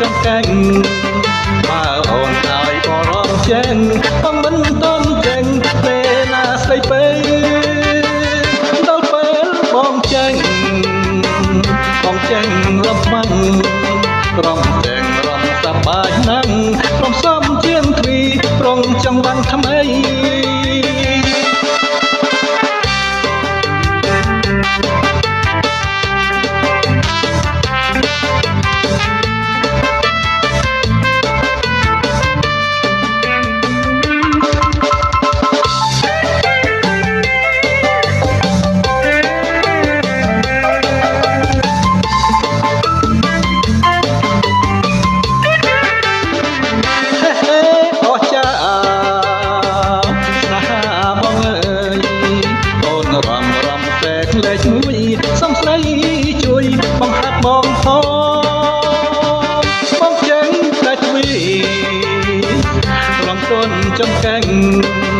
ចំកាញ់បើអូនឲ្យបរំចេញបងមិនតន់ចេញពេលណាស្ដីពេកដល់ពេលបងចេញរំបាំងរំតែងរំសប្បាយណាស់រំសំជាងទ្វីប្រងចង់បានថ្មីលេខមួយសំស្រីជួយបង្ហាត់បងផងបងចេញតែទ្វីរំទន់ចំកាញ់